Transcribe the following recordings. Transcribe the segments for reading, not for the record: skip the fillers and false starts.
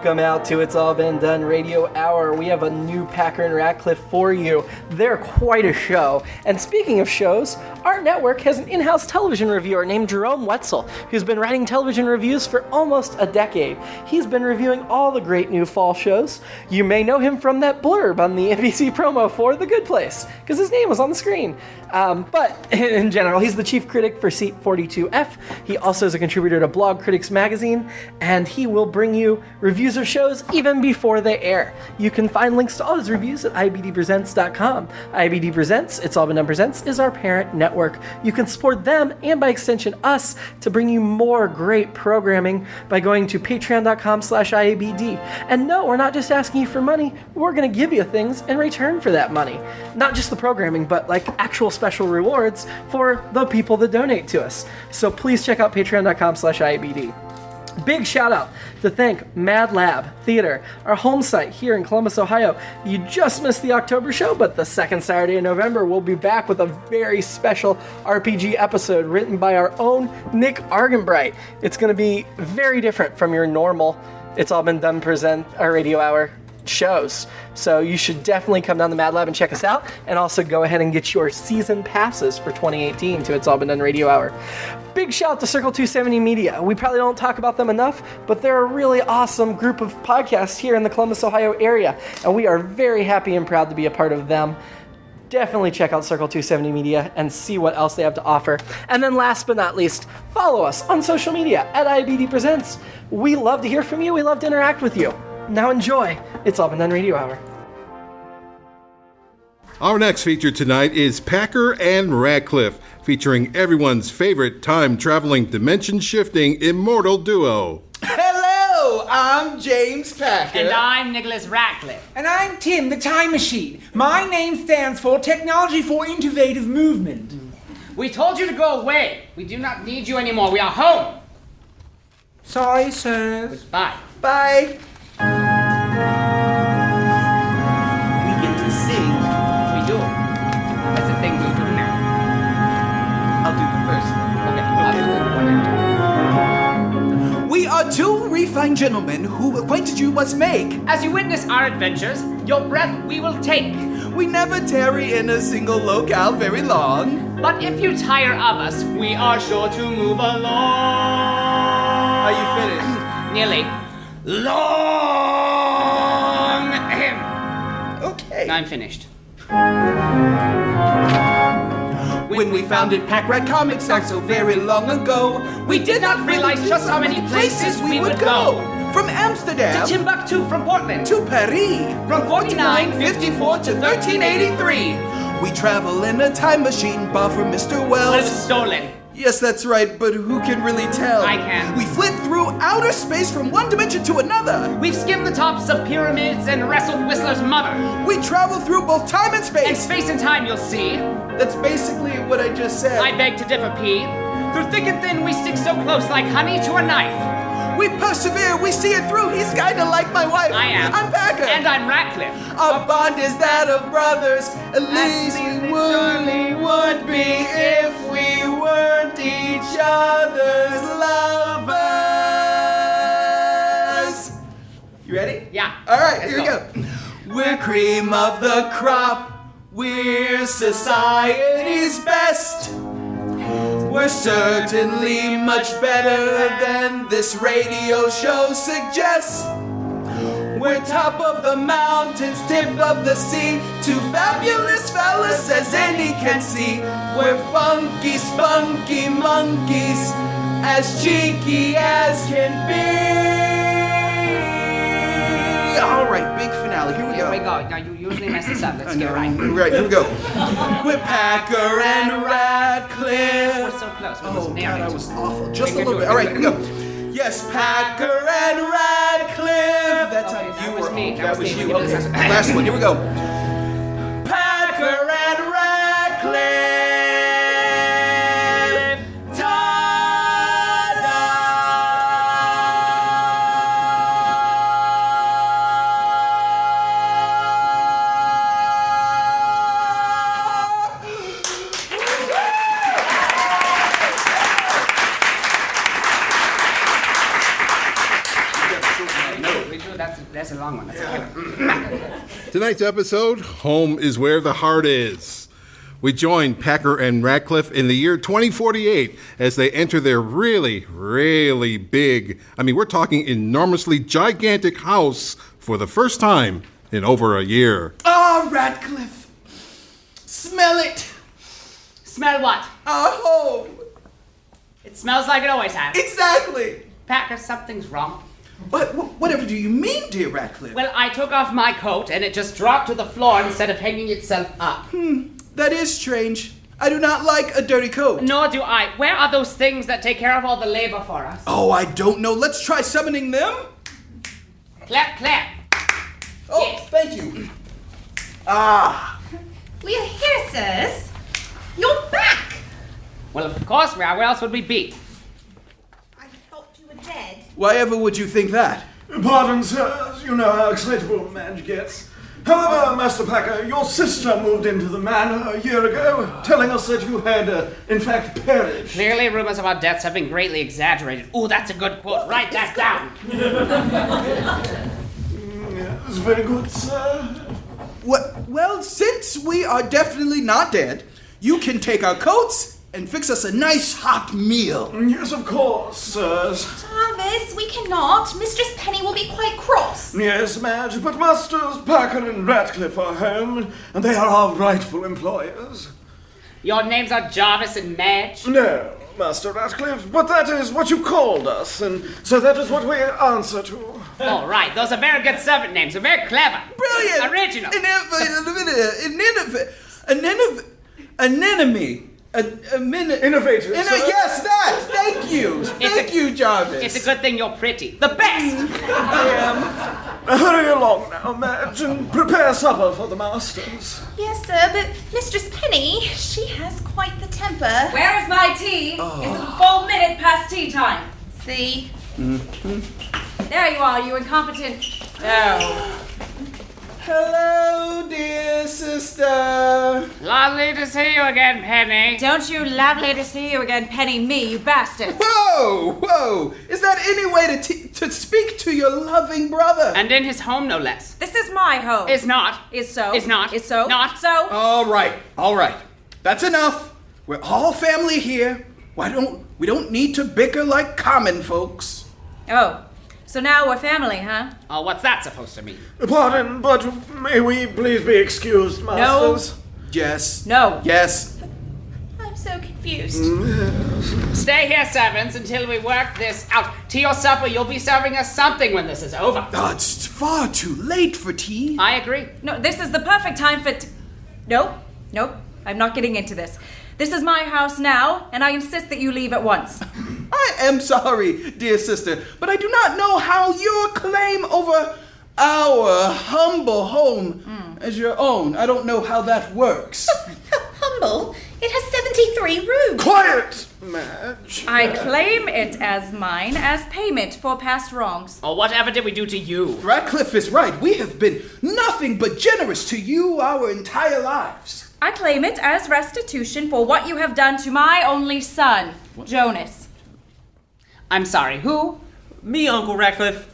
Welcome out to It's All Been Done Radio Hour. We have a new Packer and Ratcliff for you. They're quite a show. And speaking of shows, our network has an in-house television reviewer named Jerome Wetzel, who's been writing television reviews for almost a decade. He's been reviewing all the great new fall shows. You may know him from that blurb on the NBC promo for The Good Place, because his name was on the screen. But in general, he's the chief critic for Seat 42F. He also is a contributor to Blog Critics Magazine, and he will bring you reviews of shows even before they air. You can find links to all his reviews at IABDpresents.com. IABD Presents, It's All Been Done Presents, is our parent network. You can support them, and by extension us, to bring you more great programming by going to patreon.com/IABD. And no, we're not just asking you for money, we're going to give you things in return for that money. Not just the programming, but like actual special rewards for the people that donate to us. So please check out patreon.com/IABD. Big shout out to thank MadLab Theater, our home site here in Columbus, Ohio. You just missed the October show, but the second Saturday in November, we'll be back with a very special RPG episode written by our own Nick Arganbright. It's going to be very different from your normal It's All Been Done present our radio hour shows. So you should definitely come down to MadLab and check us out, and also go ahead and get your season passes for 2018 to It's All Been Done Radio Hour. Big shout out to Circle 270 Media. We probably don't talk about them enough, but they're a really awesome group of podcasts here in the Columbus, Ohio area, and we are very happy and proud to be a part of them. Definitely check out Circle 270 Media and see what else they have to offer. And then last but not least, follow us on social media at IABD Presents. We love to hear from you. We love to interact with you. Now enjoy It's All Been Done Radio Hour. Our next feature tonight is Packer and Ratcliff, featuring everyone's favorite time-traveling, dimension-shifting, immortal duo. Hello, I'm James Packer. And I'm Nicholas Ratcliff. And I'm Tim, the Time Machine. My name stands for Technology for Innovative Movement. We told you to go away. We do not need you anymore. We are home. Sorry, sirs. Bye. Bye. We get to sing. We do. That's the thing we do now. I'll do the first one. Okay. We are two refined gentlemen who acquainted you must make. As you witness our adventures, your breath we will take. We never tarry in a single locale very long. But if you tire of us, we are sure to move along. Are you finished? Nearly. Long. Ahem. Okay. Now I'm finished. When we founded Pack Rat Comics not so very long ago, We did not realize just how many places we would go. From Amsterdam To Timbuktu from Portland. to Paris. From 4954 to 1383. We travel in a time machine bought from Mr. Wells. Well, it was stolen. Yes, that's right, but who can really tell? I can. We flit through outer space from one dimension to another. We've skimmed the tops of pyramids and wrestled Whistler's mother. We travel through both time and And space. space and time, you'll see. That's basically what I just said. I beg to differ, P. Through thick and thin, we stick so close like honey to a knife. We persevere, we see it through. He's kinda like my wife. I am. I'm Packer. And I'm Ratcliff. Our bond is that of brothers. At least we surely would be if we weren't each other's lovers. You ready? Yeah. All right, Let's here we go. We're cream of the crop. We're society's best. We're certainly much better than this radio show suggests. We're top of the mountains, tip of the sea, two fabulous fellas as any can see. We're funky, spunky monkeys, as cheeky as can be. All right, big finale. Here we Here go. we go. Now, you usually mess this up. Let's get it right. Right, here we go. We're Packer and Ratcliff. We're so close. We must Oh, nail God, it. that was awful. Just Okay, a little do bit. it, All do right, it. here we go. Yes, Packer and Ratcliff. That time that you was were me. on. That That was was me. you. We did Okay, this. last one. Here we go. Packer and Ratcliff. Ta-da! We do that There's a long one. That's a killer. Tonight's episode, Home is Where the Heart Is. We join Packer and Ratcliff in the year 2048 as they enter their really, really big, we're talking enormously gigantic house for the first time in over a year. Ah, Ratcliff. Smell it. Smell what? Our home. It smells like it always has. Exactly. Packer, something's wrong. Whatever do you mean, dear Ratcliff? Well, I took off my coat and it just dropped to the floor instead of hanging itself up. That is strange. I do not like a dirty coat. Nor do I. Where are those things that take care of all the labor for us? Oh, I don't know. Let's try summoning them. Clap, clap. Oh, Yes. Thank you. Ah. We are here, sirs. You're back. Well, of course we are. Where else would we be? I thought you were dead. Why ever would you think that? Pardon, sirs, you know how excitable Madge gets. However, Master Packer, your sister moved into the manor a year ago, telling us that you had, in fact, perished. Clearly, rumors about deaths have been greatly exaggerated. Ooh, that's a good quote. Write that down. Yes, very good, sir. Well, since we are definitely not dead, you can take our coats and fix us a nice hot meal. Yes, of course, sirs. Jarvis, we cannot. Mistress Penny will be quite cross. Yes, Madge, but Masters Packer and Ratcliff are home, and they are our rightful employers. Your names are Jarvis and Madge? No, Master Ratcliff, but that is what you called us, and so that is what we answer to. All right, those are very good servant names. They're very clever. Brilliant! Original. Innovative, sir. Yes, that! Thank you! Thank you, Jarvis. It's a good thing you're pretty. The best! Hurry along now, Madge, and prepare supper for the masters. Yes, sir, but Mistress Penny, she has quite the temper. Where is my tea? It's a full minute past tea time. See? There you are, you incompetent. Oh. Hello, dear sister. Lovely to see you again, Penny. Don't you lovely to see you again, Penny me, you bastard. Whoa! Is that any way to speak to your loving brother? And in his home, no less. This is my home. Is not. Is so. Is not. Is so. Not. So. All right. That's enough. We're all family here. We don't need to bicker like common folks. Oh. So now we're family, huh? Oh, what's that supposed to mean? Pardon, but may we please be excused, masters? Yes. No. Yes. I'm so confused. Stay here, servants, until we work this out. Tea or supper, you'll be serving us something when this is over. Oh, it's far too late for tea. I agree. No, this is the perfect time for Nope. I'm not getting into this. This is my house now, and I insist that you leave at once. I am sorry, dear sister, but I do not know how your claim over our humble home as your own. I don't know how that works. Humble? It has 73 rooms. Quiet, Madge. I claim it as mine as payment for past wrongs. Or whatever did we do to you? Ratcliff is right. We have been nothing but generous to you our entire lives. I claim it as restitution for what you have done to my only son, Jonas. I'm sorry, who? Me, Uncle Ratcliff.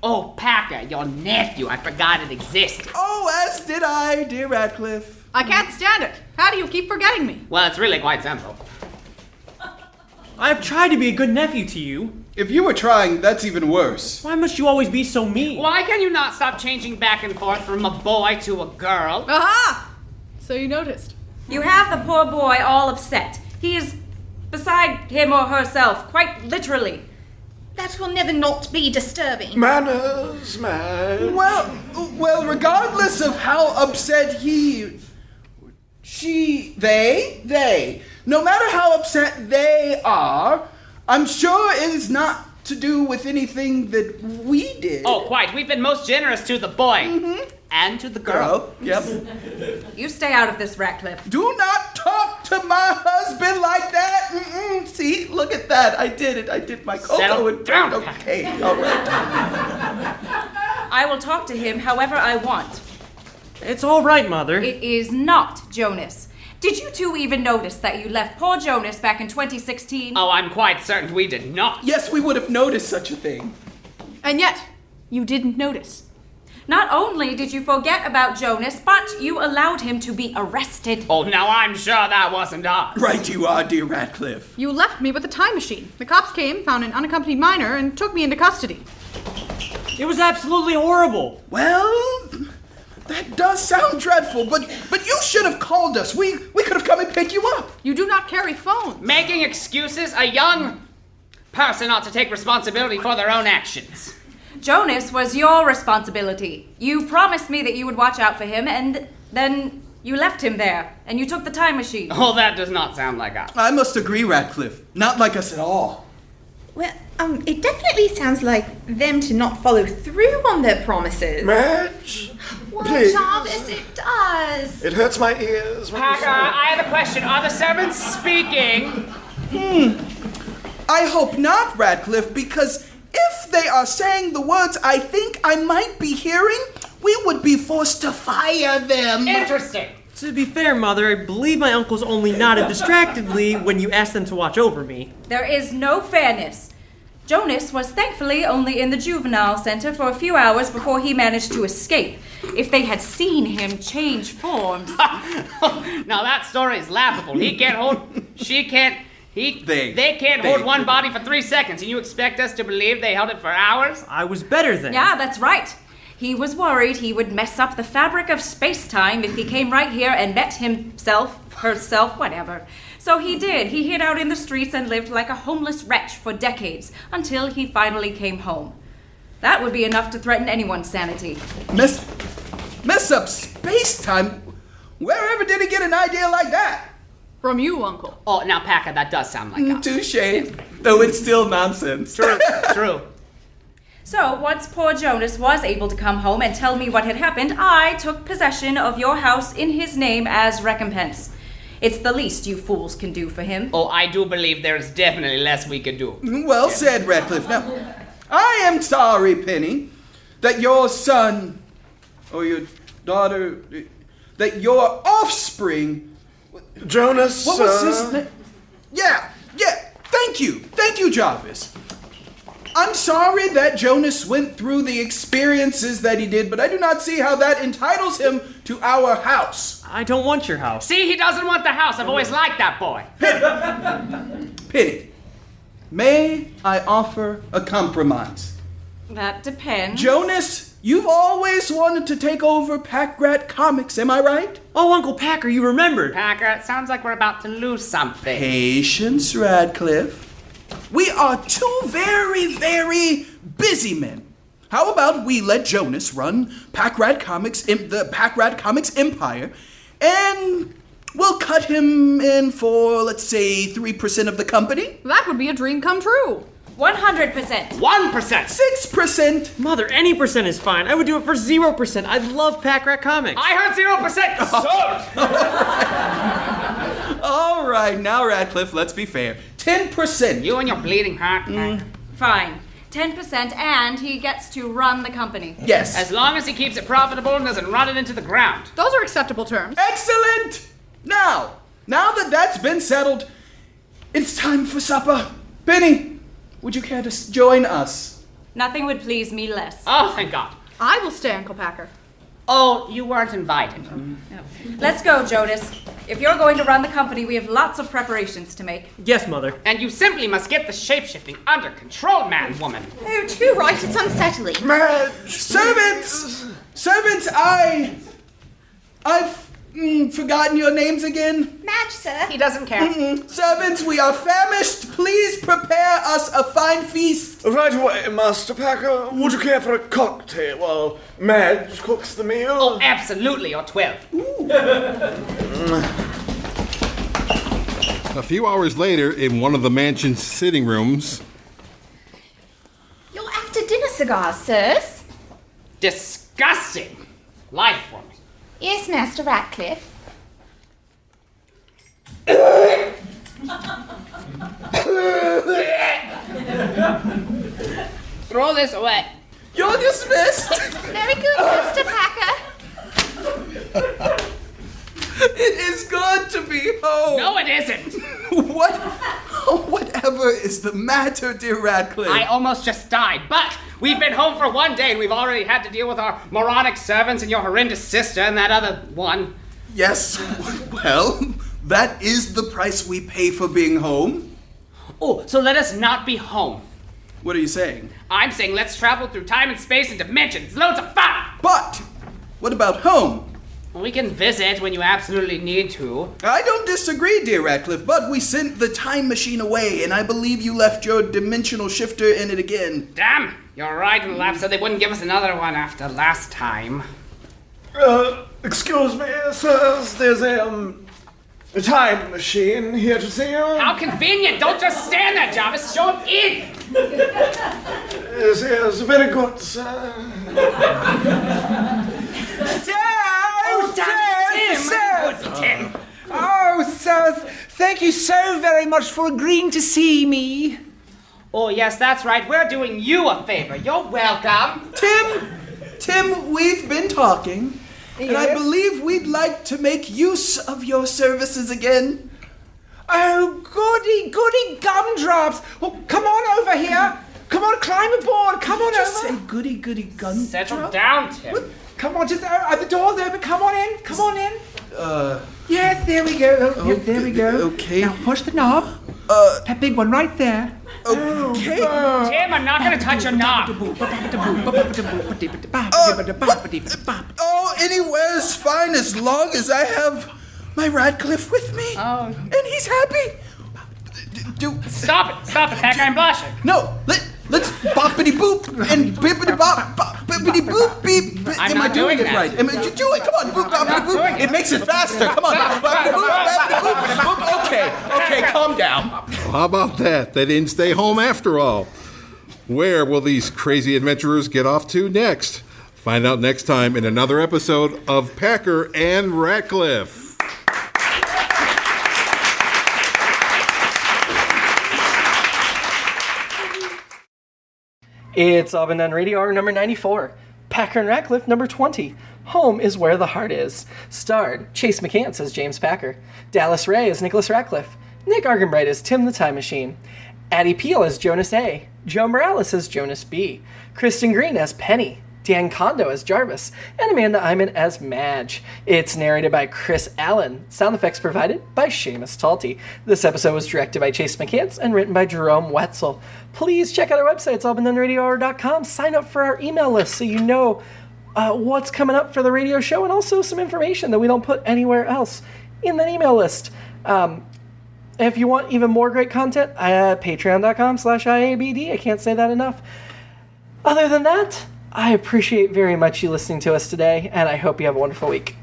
Oh, Packer, your nephew. I forgot it existed. Oh, as did I, dear Ratcliff. I can't stand it. How do you keep forgetting me? Well, it's really quite simple. I've tried to be a good nephew to you. If you were trying, that's even worse. Why must you always be so mean? Why can you not stop changing back and forth from a boy to a girl? Aha! So you noticed. You have the poor boy all upset. He is beside him or herself, quite literally. That will never not be disturbing. Manners, Madge. Well, regardless of how upset they, no matter how upset they are, I'm sure it is not to do with anything that we did. Oh, quite. We've been most generous to the boy. And to the girl. Yep. You stay out of this, Ratcliff. Do not talk to my husband like that. See, look at that. I did it. I did my cocoa Settle and down. Okay, all right. I will talk to him however I want. It's all right, Mother. It is not Jonas. Did you two even notice that you left poor Jonas back in 2016? Oh, I'm quite certain we did not. Yes, we would have noticed such a thing. And yet, you didn't notice. Not only did you forget about Jonas, but you allowed him to be arrested. Oh, now I'm sure that wasn't us. Right you are, dear Ratcliff. You left me with a time machine. The cops came, found an unaccompanied minor, and took me into custody. It was absolutely horrible. Well, that does sound dreadful, but you should have called us. We could have come and picked you up. You do not carry phones. Making excuses? A young person ought to take responsibility for their own actions. Jonas was your responsibility. You promised me that you would watch out for him, and then you left him there, and you took the time machine. Oh, that does not sound like us. I must agree, Ratcliff. Not like us at all. Well, it definitely sounds like them to not follow through on their promises. Madge, Well, please. Jarvis, it does. It hurts my ears. when you Packer, say it. I have a question. Are the servants speaking? I hope not, Ratcliff, because if they are saying the words I think I might be hearing, we would be forced to fire them. Interesting. To be fair, Mother, I believe my uncles only nodded distractedly when you asked them to watch over me. There is no fairness. Jonas was thankfully only in the juvenile center for a few hours before he managed to escape. If they had seen him change forms... Now that story is laughable. He can't hold... She can't... They can't hold one body for 3 seconds, and you expect us to believe they held it for hours? I was better then. Yeah, that's right. He was worried he would mess up the fabric of space-time if he came right here and met himself, herself, whatever. So he did. He hid out in the streets and lived like a homeless wretch for decades, until he finally came home. That would be enough to threaten anyone's sanity. Mess up space-time? Wherever did he get an idea like that? From you, Uncle. Oh, now, Packer, that does sound like us. Touche, though it's still nonsense. True. So, once poor Jonas was able to come home and tell me what had happened, I took possession of your house in his name as recompense. It's the least you fools can do for him. Oh, I do believe there's definitely less we could do. Well said, Ratcliff. Now, I am sorry, Penny, that your son, or your daughter, that your offspring... Jonas, What was his name? Yeah, thank you, Jarvis. I'm sorry that Jonas went through the experiences that he did, but I do not see how that entitles him to our house. I don't want your house. See, he doesn't want the house. I've always liked that boy. Penny, may I offer a compromise? That depends. Jonas, you've always wanted to take over Packrat Comics, am I right? Oh, Uncle Packer, you remembered. Packer, it sounds like we're about to lose something. Patience, Ratcliff. We are two very, very busy men. How about we let Jonas run Packrat Comics, the Packrat Comics empire, and we'll cut him in for, let's say, 3% of the company? That would be a dream come true. 100%. 1%. 6%. Mother, any percent is fine. I would do it for 0%. I love Packrat Comics. I heard 0%. Sold. All right, now, Ratcliff, let's be fair. 10%. You and your bleeding heart. Fine. 10%, and he gets to run the company. Yes. As long as he keeps it profitable and doesn't run it into the ground. Those are acceptable terms. Excellent! Now that that's been settled, it's time for supper. Penny, would you care to join us? Nothing would please me less. Oh, thank God. I will stay, Uncle Packer. Oh, you weren't invited. Let's go, Jonas. If you're going to run the company, we have lots of preparations to make. Yes, Mother. And you simply must get the shapeshifting under control, man, woman. Oh, too right, it's unsettling. Madge! Servants, I've forgotten your names again. Madge, sir. He doesn't care. Servants, we are famished. Please prepare us a fine feast. Right away, Master Packer. Would you care for a cocktail while Madge cooks the meal? Oh, absolutely, or 12. A few hours later, in one of the mansion's sitting rooms, Your after-dinner cigars, sirs? Disgusting. Light it for me. Yes, Master Ratcliff. Throw this away. You're dismissed. Very good, Master Packer. It is good to be home. No, it isn't. Whatever is the matter, dear Ratcliff? I almost just died, but We've been home for 1 day and we've already had to deal with our moronic servants and your horrendous sister and that other one. Yes, well, that is the price we pay for being home. Oh, so let us not be home. What are you saying? I'm saying let's travel through time and space and dimensions. Loads of fun! But, what about home? We can visit when you absolutely need to. I don't disagree, dear Ratcliff, but we sent the time machine away, and I believe you left your dimensional shifter in it again. Damn, you're right, and the lab said they wouldn't give us another one after last time. Excuse me, sirs, there's a time machine here to see you. How convenient! Don't just stand there, Jarvis. Show him in! Yes, very good, sir. Tim! Oh, sir, thank you so very much for agreeing to see me. Oh, yes, that's right. We're doing you a favor. You're welcome. Tim, we've been talking, and I Yes? believe we'd like to make use of your services again. Oh, goody gumdrops. Well, come on over here. Come on, climb aboard. Come on Just over. say goody gum. Settle down, Tim. Come on, just the door's open. Come on in. Come on in. Yes, there we go. Oh, yep, there we go. Okay. Now push the knob. That big one right there. Okay. Tim, I'm not going to touch your knob. Oh, anywhere's fine as long as I have my Ratcliff with me. Oh. And he's happy. Stop it, Heck, I'm blushing. No, let's boppity boop and bippity bop, bippity boop beep. I'm Am I not doing doing it that. right? Do it. Come on, boop, boppity doing boop. it. It makes it faster. Come on, boppity boop, boppity boop, boop. Okay, calm down. How about that? They didn't stay home after all. Where will these crazy adventurers get off to next? Find out next time in another episode of Packer and Ratcliff. It's All Been Done Radio Hour number 94. Packer and Ratcliff number 20. Home is Where the Heart Is. Starred Chase McCants as James Packer. Dallas Ray as Nicholas Ratcliff. Nick Arganbright as Tim the Time Machine. Addie Peelle as Jonas A. Joe Morales as Jonas B. Kristin Green as Penny. Dan Condo as Jarvis, and Amanda Iman as Madge. It's narrated by Chris Allen. Sound effects provided by Seamus Talty. This episode was directed by Chase McCants and written by Jerome Wetzel. Please check out our website, it's allbeendoneradiohour.com. Sign up for our email list so you know what's coming up for the radio show, and also some information that we don't put anywhere else in that email list. If you want even more great content, patreon.com/IABD. I can't say that enough. Other than that, I appreciate very much you listening to us today, and I hope you have a wonderful week.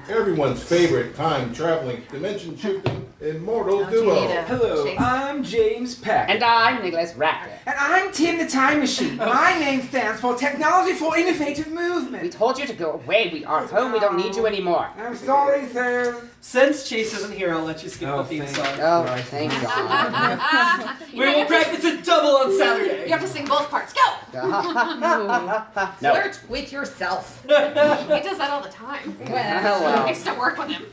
Everyone's favorite time-traveling, dimension-shifting, immortal duo. Hello, I'm James Packer. And I'm Nicholas Ratcliff. And I'm Tim the Time Machine. My name stands for Technology for Innovative We Movement. told you to go away. We are home. We don't need you anymore. I'm sorry, sir. Since Chase isn't here, I'll let you skip the theme song. Oh, thank God. We will practice a double on Saturday. You have to sing both parts. Go! No. Flirt with yourself. He does that all the time. Well. I used to work with him.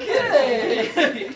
Okay.